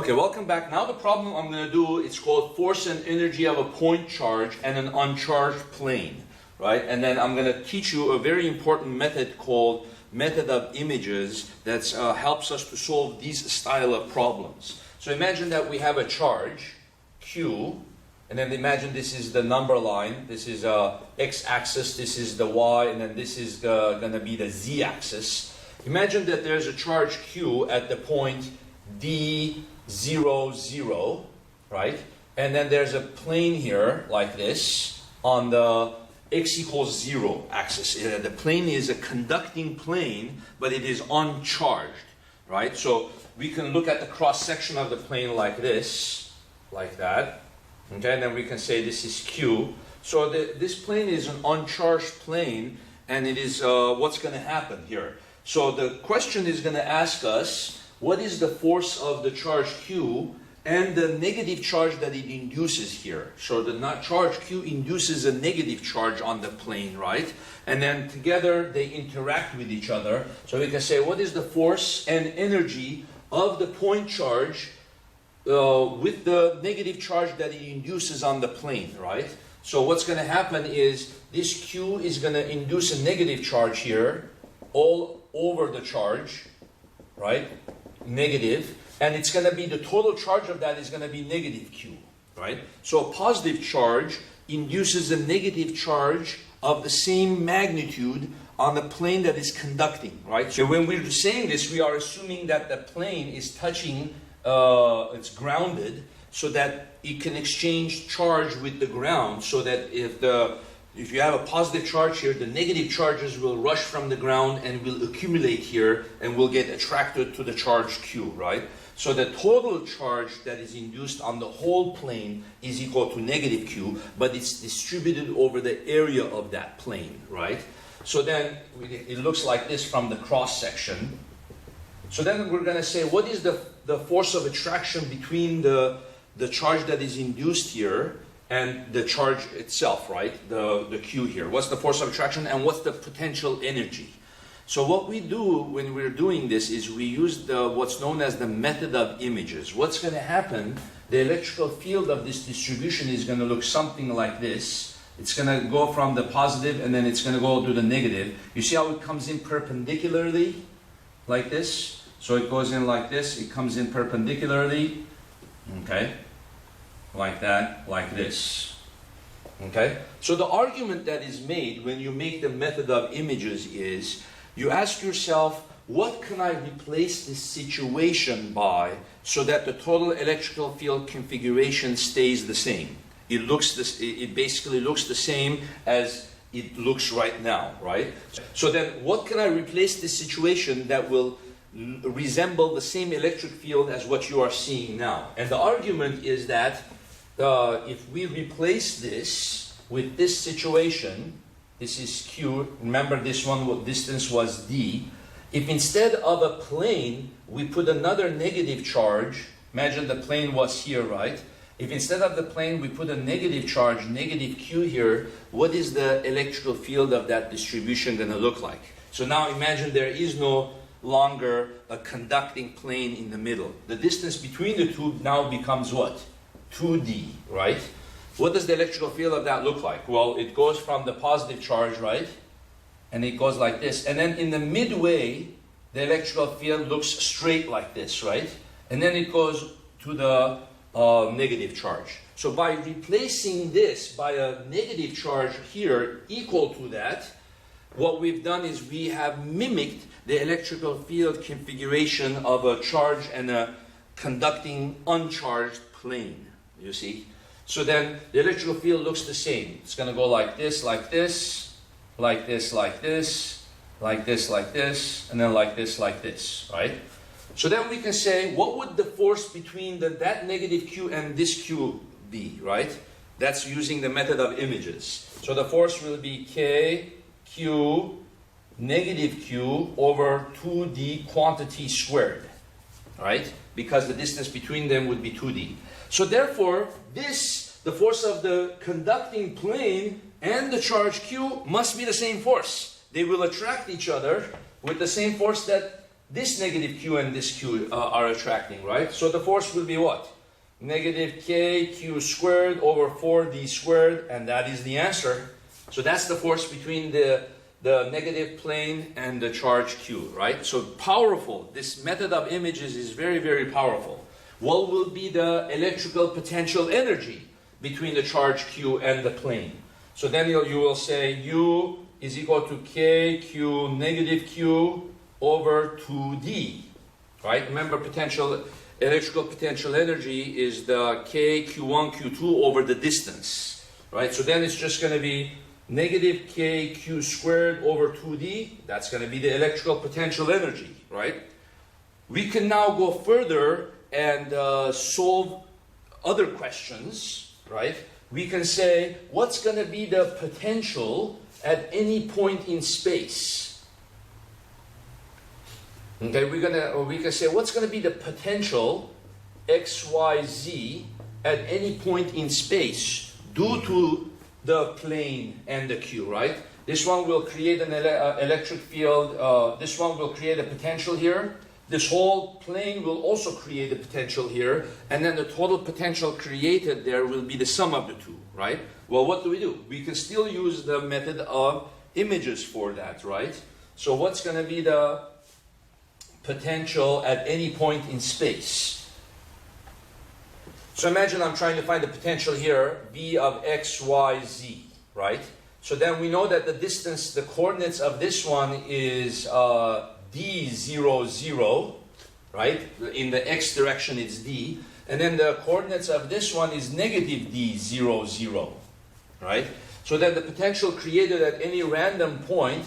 Okay, welcome back. Now the problem I'm going to do, it's called force and energy of a point charge and an uncharged plane, right? And then I'm going to teach you a very important method called method of images that helps us to solve these style of problems. So imagine that we have a charge, Q, and then imagine this is the number line. This is x-axis, this is the y, and then this is going to be the z-axis. Imagine that there's a charge Q at the point D, 0, 0, right? And then there's a plane here like this on the x equals 0 axis. The plane is a conducting plane, but it is uncharged, right? So we can look at the cross section of the plane like this, like that. Okay, and then we can say this is Q. So this plane is an uncharged plane, and it is what's going to happen here. So the question is going to ask us, what is the force of the charge Q and the negative charge that it induces here? So the charge Q induces a negative charge on the plane, right? And then together they interact with each other. So we can say, what is the force and energy of the point charge with the negative charge that it induces on the plane, right? So what's going to happen is this Q is going to induce a negative charge here all over the charge, right? Negative, and it's going to be the total charge of that is going to be negative Q, right? So a positive charge induces a negative charge of the same magnitude on the plane that is conducting, right? So when we're saying this, we are assuming that the plane is touching, it's grounded, so that it can exchange charge with the ground, so that if you have a positive charge here, the negative charges will rush from the ground and will accumulate here and will get attracted to the charge Q, right? So the total charge that is induced on the whole plane is equal to negative Q, but it's distributed over the area of that plane, right? So then it looks like this from the cross section. So then we're going to say, what is the force of attraction between the charge that is induced here and the charge itself, right? The Q here. What's the force of attraction and what's the potential energy? So what we do when we're doing this is we use what's known as the method of images. What's going to happen, the electrical field of this distribution is going to look something like this. It's going to go from the positive and then it's going to go to the negative. You see how it comes in perpendicularly like this? So it goes in like this, it comes in perpendicularly, okay? Like that, like this. Okay? So the argument that is made when you make the method of images is, you ask yourself, what can I replace this situation by so that the total electrical field configuration stays the same? It basically looks the same as it looks right now, right? So then what can I replace this situation that will resemble the same electric field as what you are seeing now? And the argument is that if we replace this with this situation, this is Q, remember this one distance was D. If instead of a plane, we put another negative charge, imagine the plane was here, right? If instead of the plane, we put a negative charge, negative Q here, what is the electrical field of that distribution going to look like? So now imagine there is no longer a conducting plane in the middle. The distance between the two now becomes what? 2D, right? What does the electrical field of that look like? Well, it goes from the positive charge, right? And it goes like this. And then in the midway, the electrical field looks straight like this, right? And then it goes to the negative charge. So by replacing this by a negative charge here equal to that, what we've done is we have mimicked the electrical field configuration of a charged and a conducting uncharged plane. You see? So then the electrical field looks the same. It's going to go like this, like this, like this, like this, like this, like this, and then like this, right? So then we can say, what would the force between that negative Q and this Q be, right? That's using the method of images. So the force will be K, Q, negative Q over 2D quantity squared, right? Because the distance between them would be 2D. So therefore, the force of the conducting plane and the charge Q must be the same force. They will attract each other with the same force that this negative q and this q are attracting, right? So the force will be what? Negative k q squared over 4d squared, and that is the answer. So that's the force between the negative plane and the charge q, right? So powerful. This method of images is very, very powerful. What will be the electrical potential energy between the charge q and the plane? So then you will say u is equal to k q negative q over 2d, right? Remember, electrical potential energy is the k q1 q2 over the distance, right? So then it's just going to be negative k q squared over 2d. That's going to be the electrical potential energy, right? We can now go further and solve other questions, right? We can say, what's going to be the potential at any point in space? Okay, we can say, what's going to be the potential x, y, z at any point in space due to the plane and the q, right? This one will create an electric field. This one will create a potential here. This whole plane will also create a potential here. And then the total potential created there will be the sum of the two, right? Well, what do? We can still use the method of images for that, right? So what's going to be the potential at any point in space? So imagine I'm trying to find the potential here, v of x, y, z, right? So then we know that the distance, the coordinates of this one is d, 0, 0, right? In the x direction it's d. And then the coordinates of this one is negative d, 0, 0, right? So then the potential created at any random point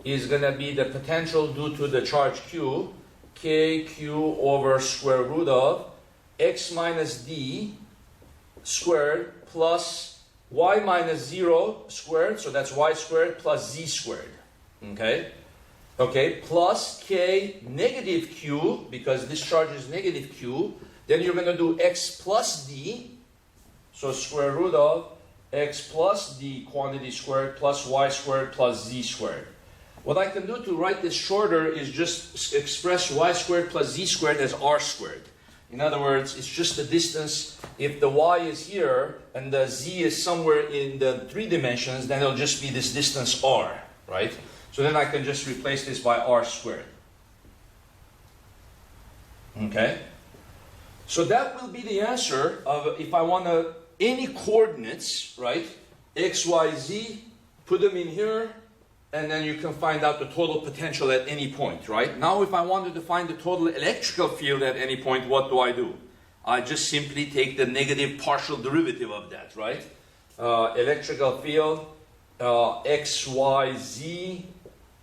is going to be the potential due to the charge q, kq over square root of x minus d squared plus y minus 0 squared, so that's y squared plus z squared, okay? Okay, plus k negative q, because this charge is negative q, then you're going to do x plus d, so square root of x plus d quantity squared plus y squared plus z squared. What I can do to write this shorter is just express y squared plus z squared as r squared. In other words, it's just the distance. If the y is here and the z is somewhere in the 3 dimensions, then it'll just be this distance r, right? So then I can just replace this by r squared. Okay? So that will be the answer of, if I want any coordinates, right? X, y, z, put them in here, and then you can find out the total potential at any point, right? Now if I wanted to find the total electrical field at any point, what do? I just simply take the negative partial derivative of that, right? Electrical field, x, y, z,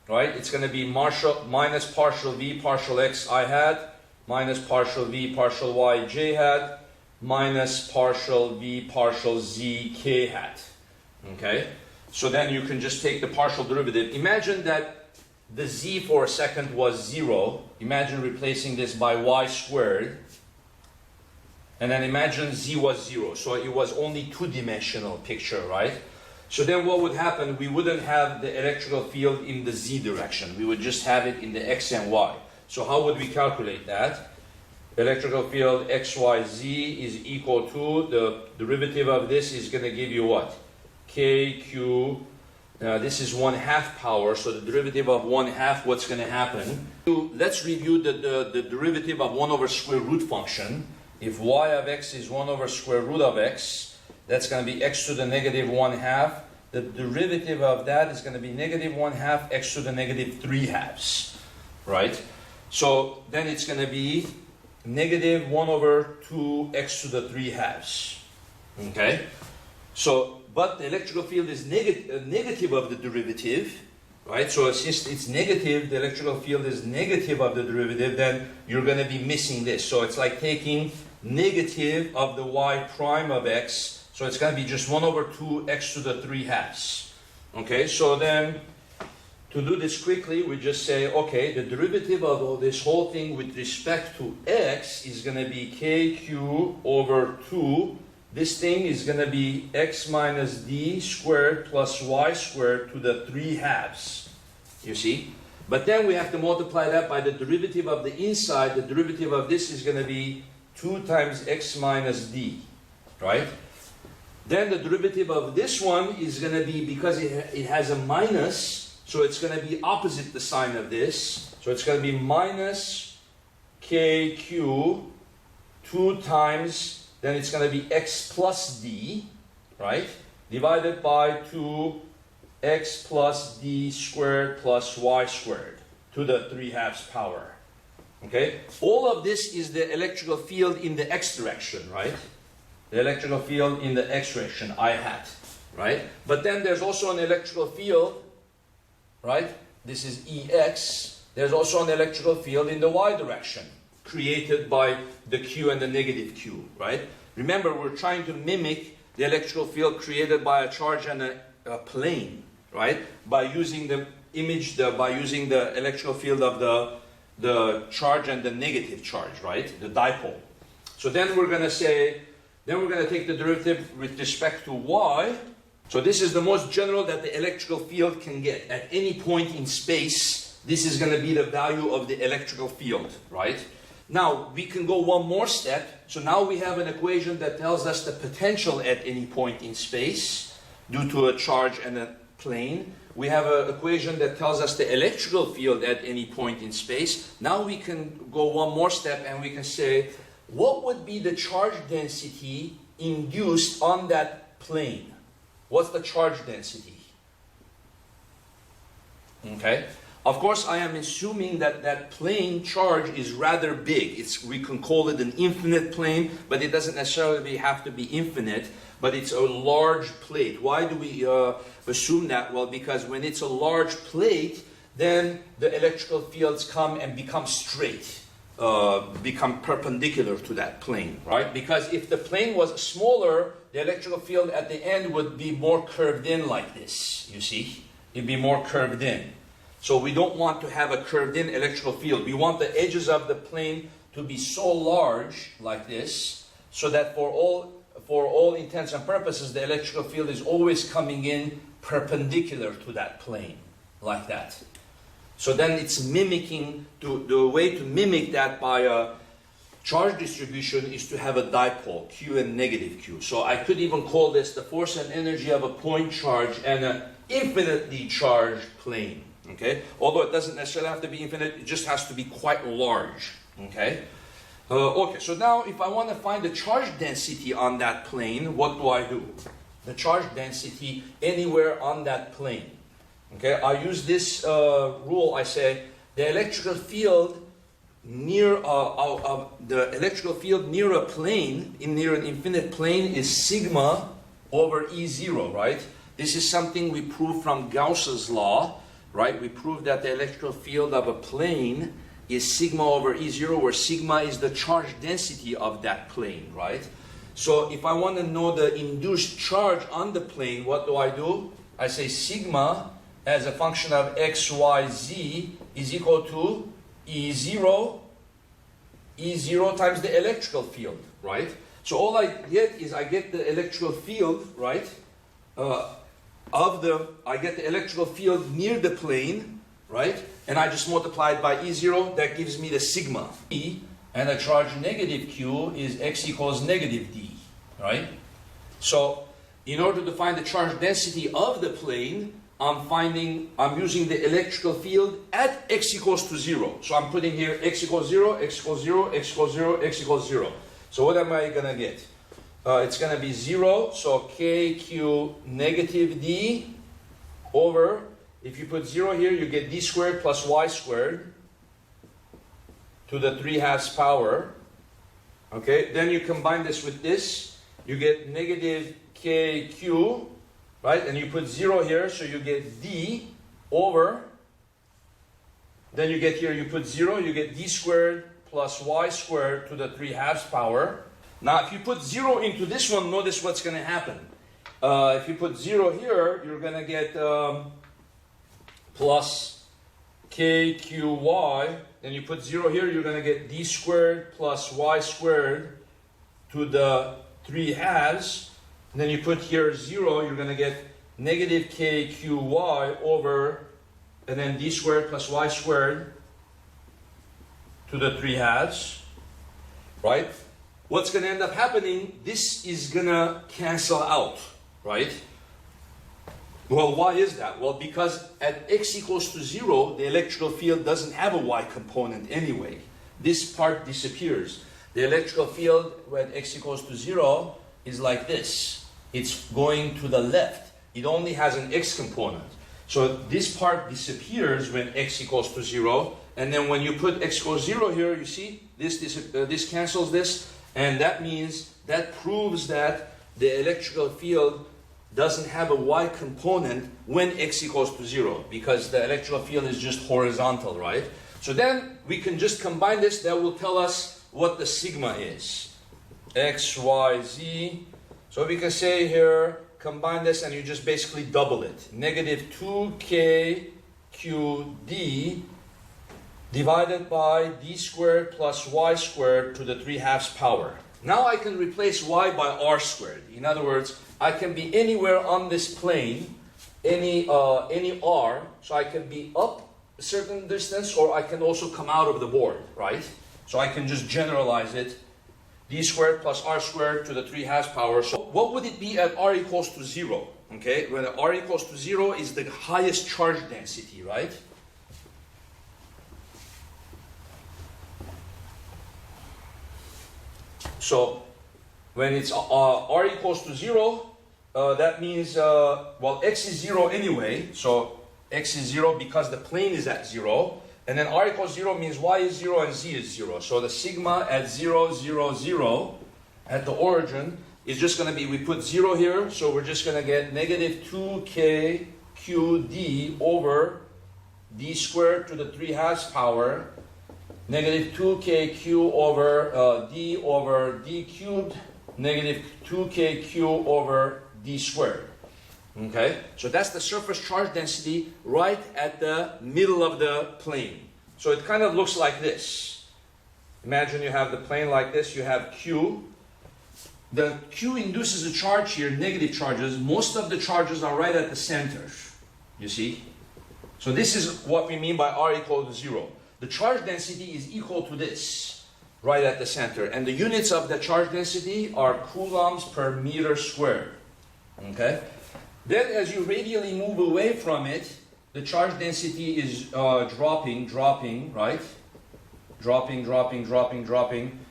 right? It's going to be minus partial v partial x I hat, minus partial v partial y j hat, minus partial v partial z k hat, okay? So then you can just take the partial derivative. Imagine that the z for a second was 0. Imagine replacing this by y squared. And then imagine z was 0. So it was only 2-dimensional picture, right? So then what would happen? We wouldn't have the electrical field in the z direction. We would just have it in the x and y. So how would we calculate that? Electrical field x, y, z is equal to, the derivative of this is going to give you what? kq, this is 1/2 power, so the derivative of 1/2, what's going to happen? Let's review the derivative of 1 over square root function. If y of x is 1 over square root of x, that's going to be x to the negative 1/2. The derivative of that is going to be negative 1/2 x to the negative 3/2, right? So then it's going to be negative 1 over 2 x to the 3/2, okay? So, but the electrical field is negative of the derivative, right? So since it's negative, the electrical field is negative of the derivative, then you're going to be missing this. So it's like taking negative of the y prime of x. So it's going to be just 1 over 2 x to the 3/2. Okay, so then to do this quickly, we just say, okay, the derivative of this whole thing with respect to x is going to be kq over 2. This thing is going to be x minus d squared plus y squared to the 3/2. You see? But then we have to multiply that by the derivative of the inside. The derivative of this is going to be 2 times x minus d, right? Then the derivative of this one is going to be, because it has a minus, so it's going to be opposite the sign of this. So it's going to be minus kq 2 times, then it's going to be x plus d, right? Divided by 2x plus d squared plus y squared to the 3/2 power. Okay? All of this is the electrical field in the x direction, right? The electrical field in the x direction, I hat, right? But then there's also an electrical field, right? This is Ex. There's also an electrical field in the y direction, created by the q and the negative q, right? Remember, we're trying to mimic the electrical field created by a charge and a plane, right? By using the image, by using the electrical field of the charge and the negative charge, right? The dipole. So then we're going to say, then we're going to take the derivative with respect to y. So this is the most general that the electrical field can get. At any point in space, this is going to be the value of the electrical field, right? Now, we can go one more step. So now we have an equation that tells us the potential at any point in space due to a charge and a plane. We have an equation that tells us the electrical field at any point in space. Now we can go one more step and we can say, what would be the charge density induced on that plane? What's the charge density? Okay. Of course, I am assuming that that plane charge is rather big. We can call it an infinite plane, but it doesn't necessarily have to be infinite, but it's a large plate. Why do we assume that? Well, because when it's a large plate, then the electrical fields come and become straight, become perpendicular to that plane, right? Because if the plane was smaller, the electrical field at the end would be more curved in like this, you see? It'd be more curved in. So we don't want to have a curved in electrical field. We want the edges of the plane to be so large like this, so that for all intents and purposes, the electrical field is always coming in perpendicular to that plane, like that. So then it's mimicking, the way to mimic that by a charge distribution is to have a dipole, Q and negative Q. So I could even call this the force and energy of a point charge and an infinitely charged plane. Okay, although it doesn't necessarily have to be infinite, it just has to be quite large. Okay, okay. So now, if I want to find the charge density on that plane, what do I do? The charge density anywhere on that plane. Okay, I use this rule. I say the electrical field near a plane, near an infinite plane, is sigma over E0. Right. This is something we prove from Gauss's law. Right, we proved that the electrical field of a plane is sigma over E0, where sigma is the charge density of that plane, right? So if I want to know the induced charge on the plane, what do? I say sigma as a function of x, y, z is equal to E0 times the electrical field, right? So all I get is I get the electrical field, right? I get the electrical field near the plane, right? And I just multiply it by E0, that gives me the sigma. E, and the charge negative Q is x equals negative D, right? So in order to find the charge density of the plane, I'm using the electrical field at x equals to 0. So I'm putting here x equals 0, x equals 0, x equals 0, x equals 0. So what am I going to get? It's going to be 0, so kq negative d over, if you put 0 here, you get d squared plus y squared to the 3/2 power. Okay, then you combine this with this, you get negative kq, right? And you put 0 here, so you get d over, then you get here, you put 0, you get d squared plus y squared to the 3/2 power. Now, if you put 0 into this one, notice what's going to happen. If you put 0 here, you're going to get plus kqy. Then you put 0 here, you're going to get d squared plus y squared to the 3/2. And then you put here 0, you're going to get negative kqy over and then d squared plus y squared to the 3/2, right? What's going to end up happening, this is going to cancel out, right? Well, why is that? Well, because at x equals to 0, the electrical field doesn't have a y component anyway. This part disappears. The electrical field when x equals to 0 is like this. It's going to the left. It only has an x component. So this part disappears when x equals to 0. And then when you put x equals 0 here, you see, this cancels this. And that means, that proves that the electrical field doesn't have a y component when x equals to 0. Because the electrical field is just horizontal, right? So then we can just combine this. That will tell us what the sigma is. X, y, z. So we can say here, combine this and you just basically double it. Negative 2k qd divided by d squared plus y squared to the 3/2 power. Now I can replace y by r squared. In other words, I can be anywhere on this plane, any r, so I can be up a certain distance or I can also come out of the board, right? So I can just generalize it. D squared plus r squared to the 3/2 power. So what would it be at r equals to 0? Okay, when r equals to 0 is the highest charge density, right? So when it's r equals to 0, that means, well, x is 0 anyway. So x is 0 because the plane is at 0. And then r equals 0 means y is 0 and z is 0. So the sigma at 0, 0, 0 at the origin is just going to be, we put 0 here, so we're just going to get negative 2k qd over d squared to the 3/2 power, negative 2k q over d cubed, negative 2k q over d squared. Okay, so that's the surface charge density right at the middle of the plane. So it kind of looks like this. Imagine you have the plane like this, you have Q. The Q induces a charge here, negative charges. Most of the charges are right at the center, you see. So this is what we mean by R equal to 0. The charge density is equal to this, right at the center. And the units of the charge density are coulombs per meter squared. Okay. Then as you radially move away from it, the charge density is dropping, right? Dropping.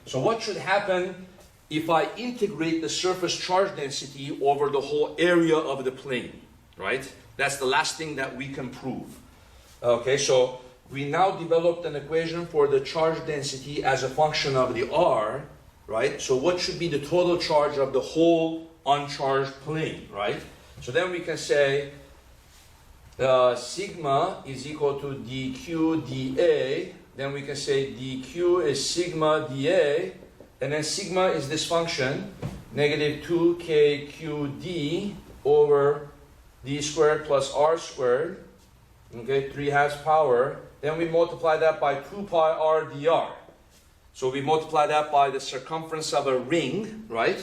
So what should happen if I integrate the surface charge density over the whole area of the plane, right? That's the last thing that we can prove. Okay, so we now developed an equation for the charge density as a function of the R, right? So what should be the total charge of the whole uncharged plane, right? So then we can say sigma is equal to dq dA. Then we can say dq is sigma dA. And then sigma is this function, negative 2k qd over d squared plus r squared. Okay, 3/2 power. Then we multiply that by 2 pi r dr. So we multiply that by the circumference of a ring, right?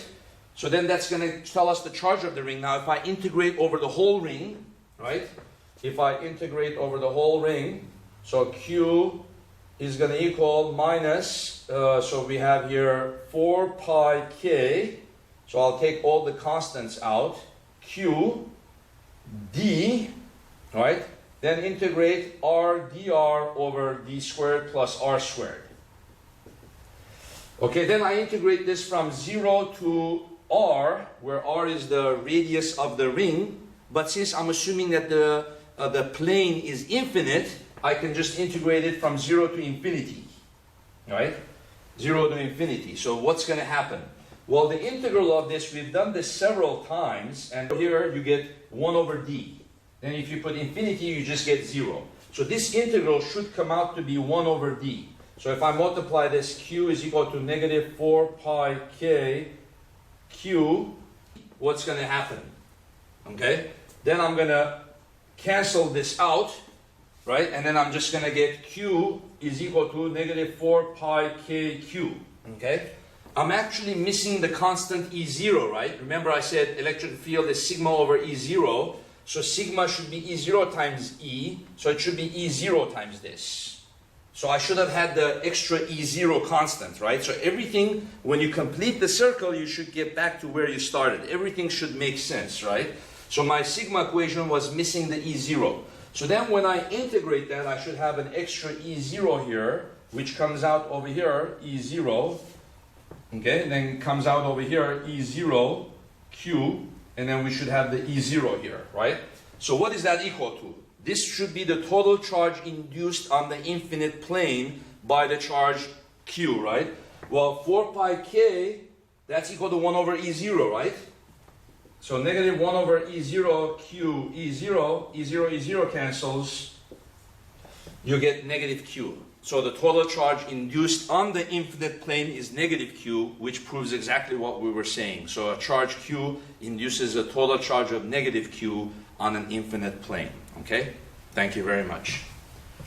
So then that's going to tell us the charge of the ring. Now if I integrate over the whole ring, right? If I integrate over the whole ring, so Q is going to equal minus, so we have here 4 pi K. So I'll take all the constants out. Q, D, right? Then integrate R dr over d squared plus r squared. Okay, then I integrate this from 0 to r, where r is the radius of the ring. But since I'm assuming that the plane is infinite, I can just integrate it from 0 to infinity. Right? 0 to infinity. So what's going to happen? Well, the integral of this, we've done this several times. And here you get 1 over d. Then if you put infinity, you just get 0. So this integral should come out to be 1 over d. So if I multiply this, q is equal to negative 4 pi k q. What's going to happen? Okay? Then I'm going to cancel this out, right? And then I'm just going to get q is equal to negative 4 pi k q. Okay? I'm actually missing the constant E0, right? Remember I said electric field is sigma over E0. So sigma should be E0 times E, so it should be E0 times this. So I should have had the extra E0 constant, right? So everything, when you complete the circle, you should get back to where you started. Everything should make sense, right? So my sigma equation was missing the E0. So then when I integrate that, I should have an extra E0 here, which comes out over here, E0. Okay, and then comes out over here, E0, Q, and then we should have the E0 here, right? So what is that equal to? This should be the total charge induced on the infinite plane by the charge Q, right? Well, 4 pi K, that's equal to 1 over E0, right? So negative 1 over E0, Q, E0, E0, E0 cancels. You get negative Q. So the total charge induced on the infinite plane is negative Q, which proves exactly what we were saying. So a charge Q induces a total charge of negative Q on an infinite plane. Okay? Thank you very much.